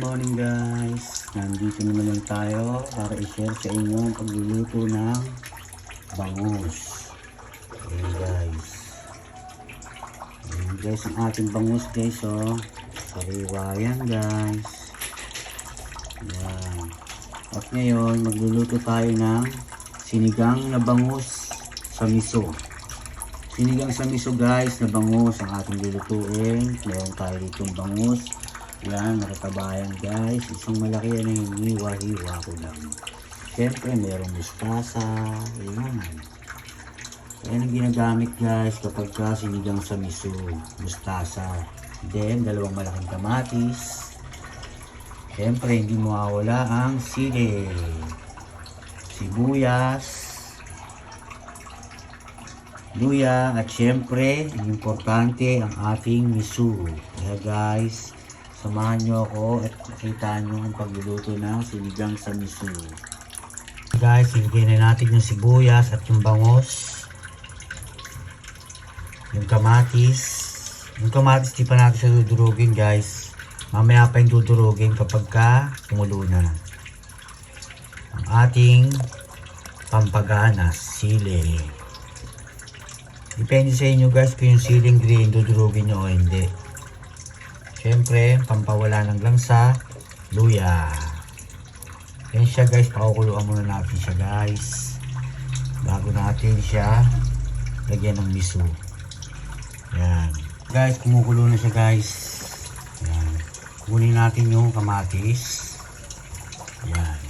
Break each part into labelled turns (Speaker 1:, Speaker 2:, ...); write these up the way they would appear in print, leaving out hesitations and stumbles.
Speaker 1: morning guys, nandito naman lang tayo para i-share sa inyo ang pagluluto ng bangus. Ayan guys, ang ating bangus guys, oh, sariwa yan guys. Ayan. At ngayon magluluto tayo ng sinigang na bangus sa miso. Sinigang sa miso guys na bangus ang ating lulutuin. Meron tayo ditong bangus. Yan, nakatabayan guys. Isang malaki yan yung hiwa-hiwa ko lang. Siyempre, merong mustasa. Yan. Yan ang ginagamit guys kapag ka sinigang sa miso. Mustasa. Then, dalawang malaking kamatis. Siyempre, hindi mawawala ang sili. Sibuyas. Luya. At siyempre, ang importante ang ating miso. Kaya guys, samahan nyo ako at makita nyo ang pagluluto ng sinigang sa miso. Guys, ilagay na natin yung sibuyas at yung bangus. Yung kamatis. Yung kamatis di pa natin siya dudurugin guys. Mamaya pa yung dudurugin kapag ka kumulo na. Ang ating pampaganas, sili. Depende sa inyo guys kung yung siling green dudurugin nyo o hindi. Siyempre, pampawala ng langsa, luya. Yan siya guys, pakukuluan muna natin siya guys. Bago natin siya lagyan ng miso. Yan. Guys, kumukulo na siya guys. Yan. Kunin natin yung kamatis. Yan.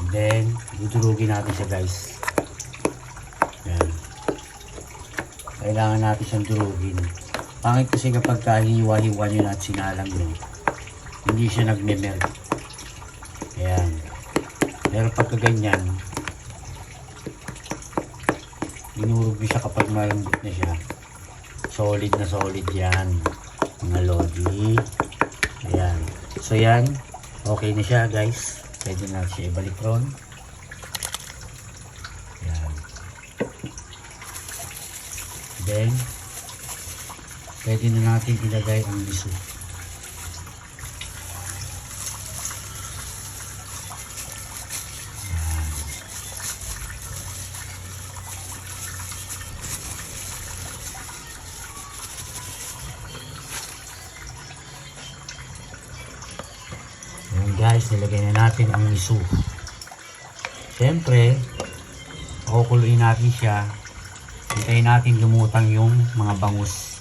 Speaker 1: And then, dudurugin natin siya guys. Yan. Kailangan natin siyang durugin. Pangit kasi kapag kahiwa-hiwa nyo at sinalang nyo, hindi siya nagme-melt. Ayan. Pero pagka ganyan, inurog nyo siya kapag malambot na siya. Solid na solid yan, mga lodi. Ayan. So yan, okay na siya guys. Pwede na siya ibalik ron. Ayan. Then, pwede na natin ilagay ang miso. Ayan guys, nilagay na natin ang miso. Siyempre, pakukuluin natin siya. Hintayin natin lumutang yung mga bangus.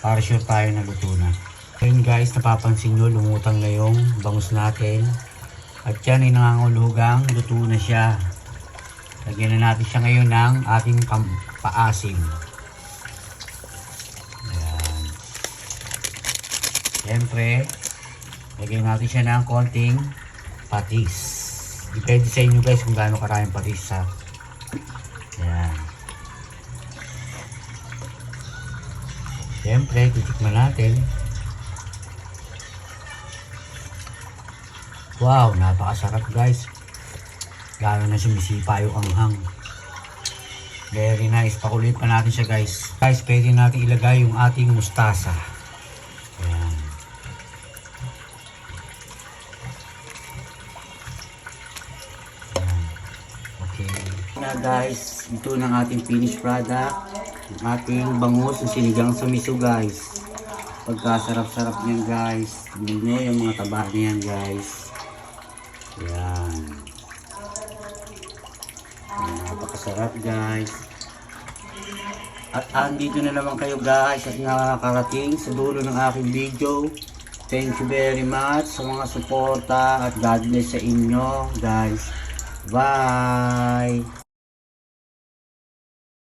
Speaker 1: Para sure tayo na luto na. Ngayon guys, napapansin nyo, lumutang na yung bangus natin. At yan ay nangangulugang luto na siya. Lagyan na natin siya ngayon ng ating paasim. Ayan. Siyempre, lagyan natin siya ng konting patis. Depende sa inyo guys kung gaano karaming patis ha. Ayan. Siyempre, titikman natin. Wow, napakasarap guys. Lalo na sumisipa yung anghang. Very nice. Pakulit pa natin siya guys. Guys, pwede natin ilagay yung ating mustasa. Ayan. Ayan. Okay. Na guys, ito ng ating finished product. Ang ating bangus na sinigang sa miso guys. Pagkasarap-sarap niyan guys. Tingnan nyo yung mga taba niyan guys. Ayan. Napakasarap guys. At andito na naman kayo guys at nakakarating sa dulo ng aking video. Thank you very much sa mga suporta at God bless sa inyo guys. Bye!